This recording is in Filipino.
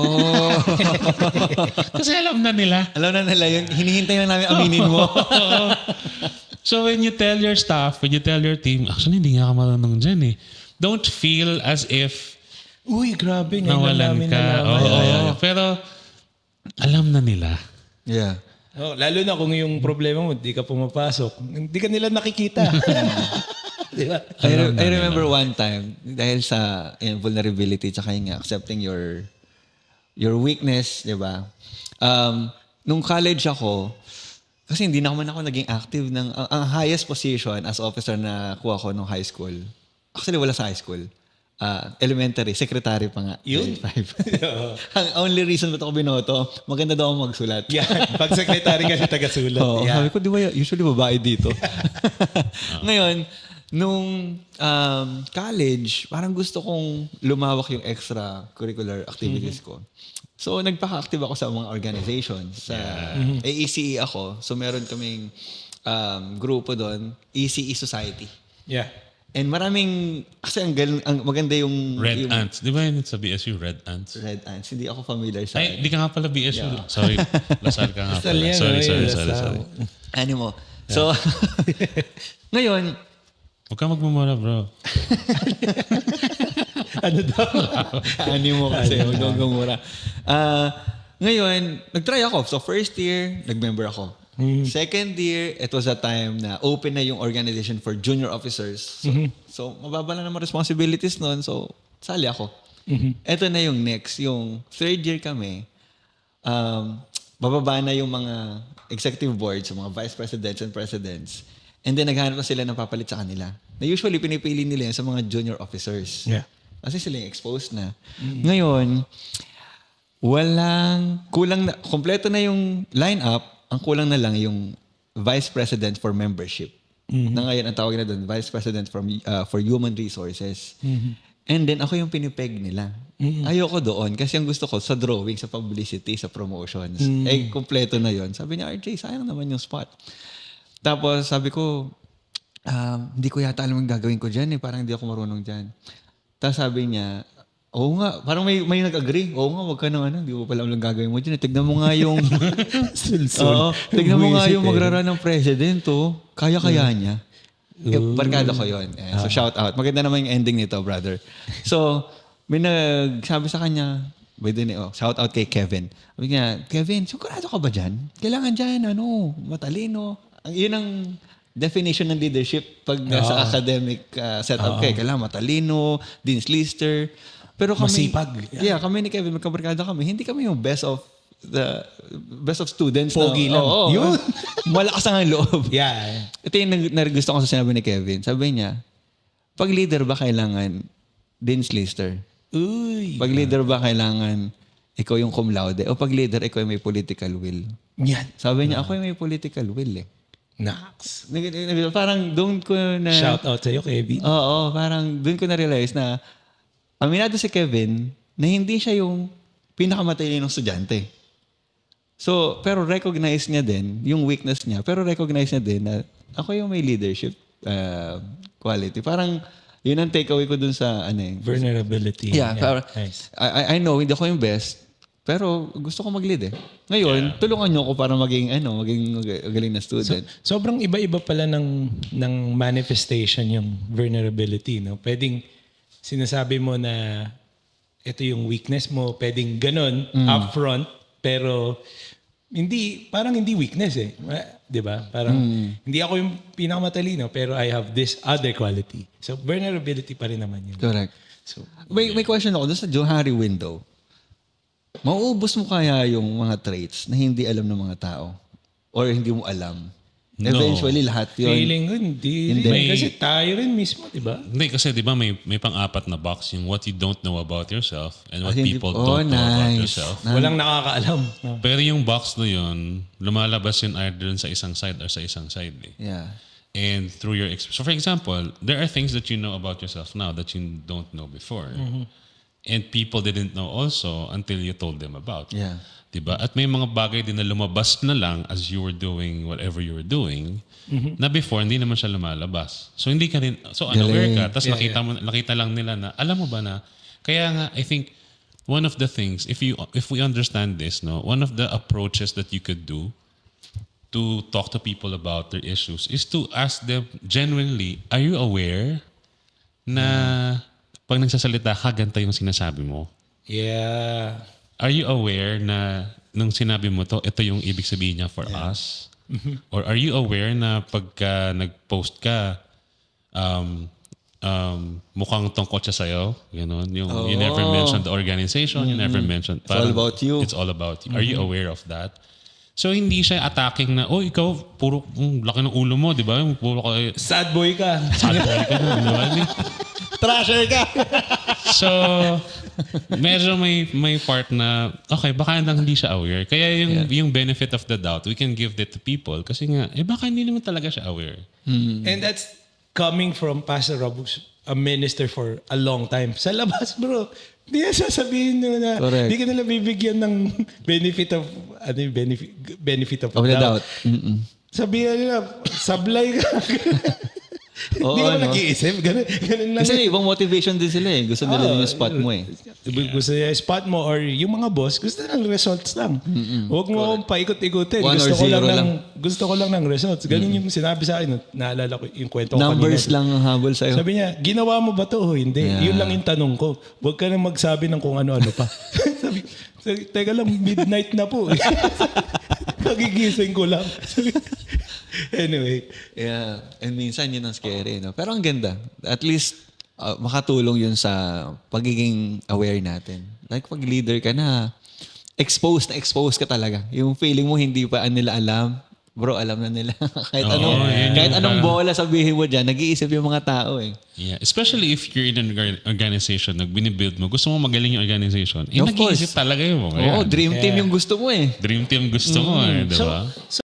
Oh. Kasi alam na nila. Alam na nila yun. Hinihintay lang namin aminin mo. So when you tell your staff, when you tell your team, actually hindi nga ka marunong dyan eh. Don't feel as if uy, grabe. nawalan ka. Pero alam na nila. Yeah. Oh, lalo na kung yung problema mo, di ka pumapasok. Hindi ka nila nakikita. Diba? I remember one time, dahil sa vulnerability tsaka yung accepting your weakness, di ba? Nung college ako, kasi hindi na ako naging active ng ang highest position as officer na kuha ko nung high school. Actually, wala sa high school. Elementary, secretary pa nga. Yun? Ang only reason ba't ako binoto, maganda daw ako magsulat. Yan, pag secretary kasi taga-sulat. Oo, sabi ko, di ba usually babae dito? Ngayon, nung college, parang gusto kong lumawak yung extracurricular activities ko. So, nagpaka-active ako sa mga organizations. Sa AECE ako. So, meron kaming grupo doon, ECE Society. Yeah. And maraming, kasi ang maganda yung... Red yung, Ants. Di ba yun sa BSU? Red Ants? Red Ants. Hindi ako familiar sa... Ay, di ka nga pala BSU. Yeah. Sorry. Lasal ka nga Lasal pala. yan, Sorry. Animo. So, ngayon... Huwag ka magmumura, bro. Ano daw? Animo kasi. Huwag daw magmumura. Ngayon, nag-try ako. So, first year, nag-member ako. Second year, it was a time na open na yung organization for junior officers. So mababa na naman responsibilities noon. So, sali ako. Ito na yung next. Yung third year kami, bababa na yung mga executive boards, yung mga vice presidents and presidents. And then, naghanap na sila ng papalit sa kanila. Na usually, pinipili nila yun sa mga junior officers. Yeah. Kasi sila yung exposed na. Ngayon, kulang na, kompleto na yung lineup. Ang kulang na lang yung Vice President for Membership. Na ngayon, ang tawag na doon, Vice President for Human Resources. And then, ako yung pinipeg nila. Ayoko doon kasi ang gusto ko sa drawing, sa publicity, sa promotions. Eh, kompleto na yon. Sabi niya, RJ, sayang naman yung spot. Tapos, sabi ko, hindi ko yata alam yung gagawin ko dyan eh. Parang hindi ako marunong dyan. Tapos sabi niya, oo nga, parang may nag-agree. Oo nga, wag ka nang hindi mo pala alam yung gagawin mo dyan. Tignan mo nga yung... tignan mo nga yung magraran ng president, oh. Kaya-kaya niya. Barkada ko yun. So, shout out. Maganda naman yung ending nito, brother. So, may nagsabi sa kanya, shout out kay Kevin. Sabi niya, Kevin, sigurado ka ba dyan? Kailangan dyan, matalino. Yun ang definition ng leadership pag sa academic setup kayo. Kailangan matalino, Dean's Lister. Pero kami, masipag. Yeah, kami ni Kevin, magkabarkada kami. Hindi kami yung best of students. Pogi lang. Yun. Malakas ang loob. Yeah. Ito yung nagusto ko sa sinabi ni Kevin. Sabi niya, pag leader ba kailangan Dean's Lister? Uy. Pag leader ba kailangan ikaw yung cum laude? O pag leader, ikaw yung may political will? Yan. Sabi niya, ako yung may political will eh. Nax. Parang doon ko na... Shout out sa'yo, Kevin. Oo, parang doon ko na-realize na aminado si Kevin na hindi siya yung pinakamatalino ng estudyante. So, pero recognize niya din yung weakness niya. Pero recognize niya din na ako yung may leadership quality. Parang yun ang takeaway ko dun sa vulnerability. Yeah. Nice. I know, hindi ako yung best. Pero gusto ko mag-lead eh. Ngayon, tulungan niyo ako para maging magaling na student. So, sobrang iba-iba pala ng manifestation yung vulnerability. No? Pwedeng sinasabi mo na ito yung weakness mo, pwedeng ganun, upfront, pero parang hindi weakness eh. Di ba? Parang hindi ako yung pinakamatalino, pero I have this other quality. So, vulnerability pa rin naman yun. Correct. So, may question ako doon sa Johari window. Mauubos mo kaya yung mga traits na hindi alam ng mga tao? Or hindi mo alam? No. Eventually, lahat yun. Feeling ko, hindi. Kasi tayo rin mismo, di ba? Hindi, kasi di ba may pang-apat na box yung what you don't know about yourself and what people don't know about yourself. Walang nakakaalam. Pero yung box na yun, lumalabas yun either sa isang side or sa isang side. Eh. Yeah. And through your experience. So for example, there are things that you know about yourself now that you don't know before. And people didn't know also until you told them about. Yeah. Diba? At may mga bagay din na lumabas na lang as you were doing whatever you were doing na before hindi naman siya lumalabas. So hindi ka rin, so unaware ka, tapos nakita lang nila na, alam mo ba na, kaya nga I think one of the things, if we understand this, no, one of the approaches that you could do to talk to people about their issues is to ask them genuinely, are you aware na pag nagsasalita ka, ganito yung sinasabi mo? Yeah. Are you aware na nung sinabi mo to, ito yung ibig sabihin niya for us? Or are you aware na pagka nag-post ka, mukhang tungkol siya sa'yo? Ganon. You never mentioned the organization, you never mentioned... It's all about you. It's all about you. Are you aware of that? So, hindi siya attacking na, ikaw, puro laki ng ulo mo, di ba? Puro ka... Sad boy ka. Sad boy ka na, di ba? Trasher ka. So, medyo may part na, okay, baka lang hindi siya aware. Kaya yung benefit of the doubt, we can give that to people kasi nga, baka hindi naman talaga siya aware. And that's coming from Pastor Rob, who's a minister for a long time. Sa labas, bro, hindi na sasabihin nyo na hindi ka nila bibigyan ng benefit of the doubt. Sabihin nila, sablay ka. Hindi ka nag-iisip. Ganun lang. Kasi ibang motivation din sila eh. Gusto nila yung spot mo eh. Gusto nila yung spot mo or yung mga boss, gusto nila results lang. Huwag mo akong paikot-ikutin. Gusto ko lang ng results. Ganun yung sinabi sa akin. Naalala ko yung kwento ko kanina. Numbers lang ang habol sa'yo. Sabi niya, ginawa mo ba to? Hindi. Yun lang yung tanong ko. Huwag ka na magsabi ng kung ano-ano pa. Sabi, teka lang, midnight na po. Kagigising ko lang. Anyway. Yeah. And minsan yun ang scary. No? Pero ang ganda. At least, makatulong yun sa pagiging aware natin. Like pag leader ka na exposed ka talaga. Yung feeling mo hindi pa nila alam. Bro, alam na nila. kahit anong bola sabihin mo dyan, nag-iisip yung mga tao eh. Yeah. Especially if you're in an organization, binibuild mo, gusto mo magaling yung organization, nag-iisip talaga yun mo. Oo, dream team yung gusto mo eh. Dream team gusto mo eh, diba? So